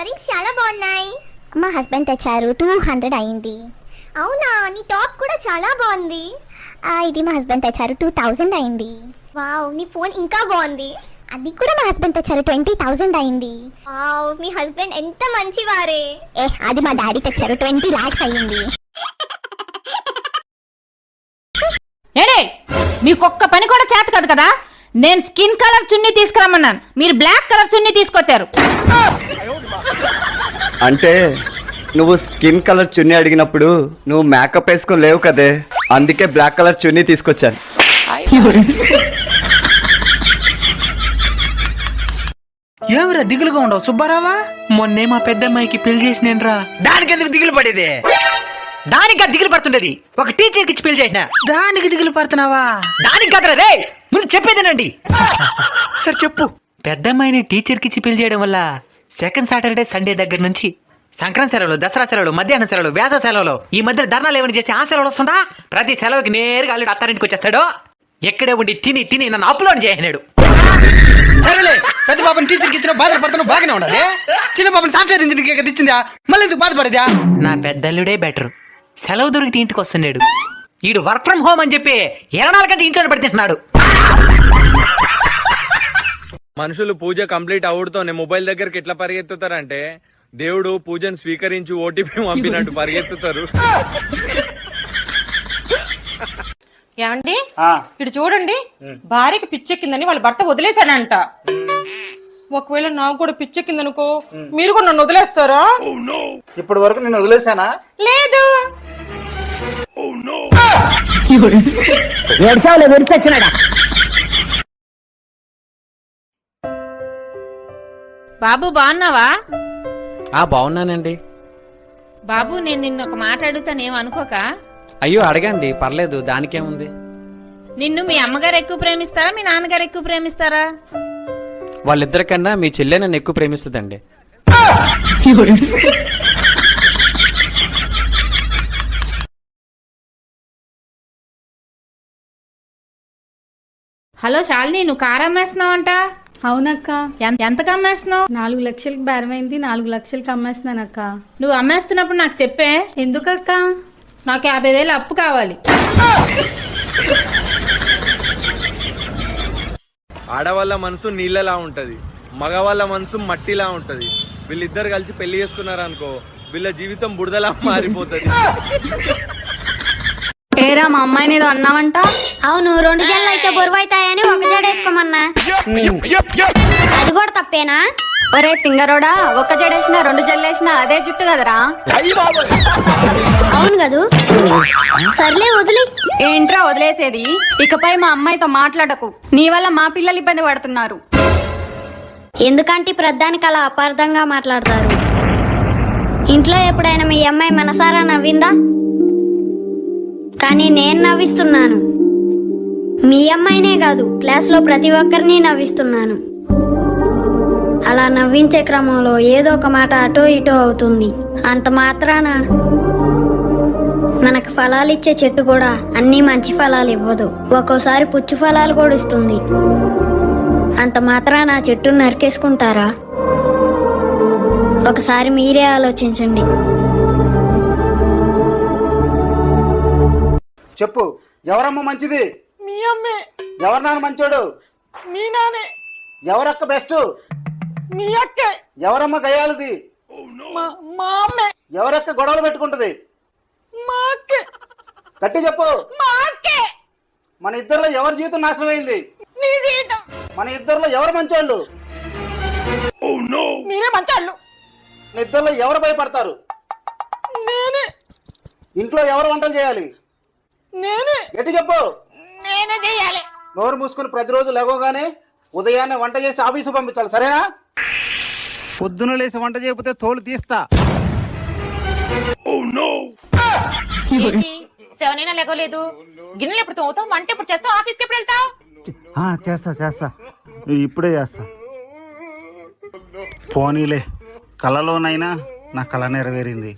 Ear rings చాలా బాగున్నాయి. మా హస్బెండ్ తెచ్చారు, 200 అయింది. అవునా, నీ టాప్ కూడా చాలా బాగుంది. ఇది మా హస్బెండ్ తెచ్చారు, 2000 అయింది. వావ్, నీ ఫోన్ ఇంకా బాగుంది. అది కూడా మా హస్బెండ్ తెచ్చారు, 20,000 అయింది. వావ్, మీ హస్బెండ్ ఎంత మంచివారే. అది మా డాడీ తెచ్చారు, 20 lakhs అయింది. ఏడే, మీకొక్క పని కూడా చేత కాదు కదా. నేను స్కిన్ కలర్ చున్నీ తీసుకురమ్మన్నాను, మీరు బ్లాక్ కలర్ చున్నీ తీసుకొచ్చారు. అంటే నువ్వు స్కిన్ కలర్ చున్నీ అడిగినప్పుడు నువ్వు మేకప్ వేసుకొని లేవు కదే, అందుకే బ్లాక్ కలర్ చున్నీ తీసుకొచ్చాను. ఏమిరా దిగులుగా ఉండవు సుబ్బారావా? మొన్నే మా పెద్దమ్మాయికి పెళ్లి చేసినేనరా. దానికి ఎందుకు దిగులు పడేది? దానికి దిగులు పడుతుండేది. ఒక టీచర్కి ఇచ్చి పెళ్లి చేసిన. దానికి దిగులు పడుతున్నావా? దానికి కదరా రే, ముందు చెప్పేదేనండి. సరే చెప్పు. పెద్దమ్మాయిని టీచర్కి ఇచ్చి పెళ్లి చేయడం వల్ల సెకండ్ సాటర్డే సండే దగ్గర నుంచి సంక్రాంతి సెలవులు, దసరా సెలవులు, మధ్యాహ్నం సెలవులు, వేసవ సెలవులు, ఈ మధ్య ధర్నాలు ఏమైనా చేసి ఆ సెలవులు వస్తుందా? ప్రతి సెలవుకి నేరుగా అల్లుడు అత్తారింటికి వచ్చేస్తాడు. ఎక్కడే ఉండి తిని తిని నన్ను అప్లోడ్ చేయనాడు. సరేలే, పెద్ద పాపని టీచర్కి ఇచ్చిన బాధలు పడుతున్నా బాగానే ఉండాలి. చిన్న పాపని సాఫ్ట్వేర్ ఇంజనీర్కి ఇచ్చిందా, మళ్ళీ ఎందుకు బాధపడేదా? నా పెద్దల్లుడే బెటర్. సెలవు దొరికితే ఇంటికి వస్తున్నాడు. ఈడు వర్క్ ఫ్రమ్ హోమ్ అని చెప్పి 24 గంటలు ఇంట్లోనే పడితేంటున్నాడు. మనుషులు పూజ కంప్లీట్ అవుడుతోనే మొబైల్ దగ్గరికి ఎట్లా పరిగెత్తుతారంటే దేవుడు పూజను స్వీకరించి ఓటీపీ పంపినట్టు పరిగెత్తుతారు. ఏమండి, ఇటు చూడండి. భార్యకి పిచ్చెక్కిందని వాళ్ళ భర్త వదిలేశాడంట. ఒకవేళ నాకు కూడా పిచ్చెక్కిందనుకో, మీరు కూడా నన్ను వదిలేస్తారా? ఇప్పటి వరకు నేను వదిలేసానా? లేదు. బాబు బాగున్నావా? బాగున్నానండి. బాబు, నేను నిన్ను ఒక మాట అడుగుతాను, ఏమనుకోక. అయ్యో అడగండి, పర్లేదు, దానికేముంది. నిన్ను మీ అమ్మగారు ఎక్కువ ప్రేమిస్తారా, మీ నాన్నగారు ఎక్కువ ప్రేమిస్తారా? వాళ్ళిద్దరికన్నా మీ చెల్లె నన్ను ఎక్కువ ప్రేమిస్తుందండి. హలో శాలిని, నువ్వు కారు అమ్మేస్తున్నావంట? అవునక్క. ఎంతకు అమ్మేస్తున్నావు? 4 లక్షలకి బేరమైంది, 4 లక్షలకి అమ్మేస్తున్నానక్క. నువ్వు అమ్మేస్తున్నప్పుడు నాకు చెప్పే. ఎందుకక్క? నాకు 50,000 అప్పు కావాలి. ఆడవాళ్ళ మనసు నీళ్ళలా ఉంటది, మగవాళ్ళ మనసు మట్టిలా ఉంటది. వీళ్ళిద్దరు కలిసి పెళ్లి చేసుకున్నారనుకో, వీళ్ళ జీవితం బురదలా మారిపోతుంది. ఏరా, మా అమ్మాయిని ఏదో అన్నావంట? అవును, 2 జడలు అయితే బరువు అవుతాయని 1 జడ వేసుకోమన్నా. అది కూడా తప్పేనా? ఒరే తింగరోడా, 1 జడేసినా 2 జడలేసినా అదే జుట్టు కదరా. అవును కదూ. సర్లే వదిలి. ఏంట్రా వదిలేసేది? ఇకపై మా అమ్మాయితో మాట్లాడకు. నీ వల్ల మా పిల్లలు ఇబ్బంది పడుతున్నారు. ఎందుకంటే ప్రధానికి అలా అపార్థంగా మాట్లాడతారు. ఇంట్లో ఎప్పుడైనా మీ అమ్మాయి మనసారా నవ్విందా? కానీ నేను నవ్విస్తున్నాను. మీ అమ్మాయినే కాదు, క్లాస్లో ప్రతి ఒక్కరిని నవ్విస్తున్నాను. అలా నవ్వించే క్రమంలో ఏదో ఒక మాట అటో ఇటో అవుతుంది. అంత మాత్రాన మనకు ఫలాలు ఇచ్చే చెట్టు కూడా అన్ని మంచి ఫలాలు ఇవ్వదు, ఒక్కోసారి పుచ్చు ఫలాలు కూడా ఇస్తుంది. అంత మాత్రాన ఆ చెట్టును నరికేసుకుంటారా? ఒకసారి మీరే ఆలోచించండి. చెప్పు, ఎవరమ్మ మంచిది? మీ అమ్మే. ఎవరు నాన్న మంచోడు? మీ నానే. ఎవరక్క బెస్ట్? మీ అక్కే. ఎవరమ్మ గయాలది? మా అమ్మే. ఎవరక్క గొడవలు పెట్టుకుంటది? మా అక్కే. గట్టి చెప్పు. మా అక్కే. మన ఇద్దరిలో ఎవరి జీవితం నాశనం అయింది? నీ జీవితం. మన ఇద్దరిలో ఎవరు మంచోళ్ళు? మీరే మంచాళ్ళు. మన ఇద్దరిలో ఎవరు భయపడతారు? నేనే. ఇంట్లో ఎవరు వంటలు చేయాలి? నేనే. గట్టి చెప్పు. నేనే చేయాలి. నోరు మూసుకుని ప్రతిరోజు లేవగానే ఉదయాన్నే వంట చేసి ఆఫీసు పంపించాలి, సరేనా? పొద్దున లేసి వంట చేయకపోతే తోలు తీస్తా. 7 అయినా లేకోలేదు. గిన్నెలు ఎప్పుడు తోముతావు, వంట ఎప్పుడు చేస్తావు, ఆఫీస్కి ఎప్పుడు వెళ్తావు? చేస్తా ఇప్పుడే చేస్తా. పోనీలే, కలలోనైనా నా కళ నెరవేరింది.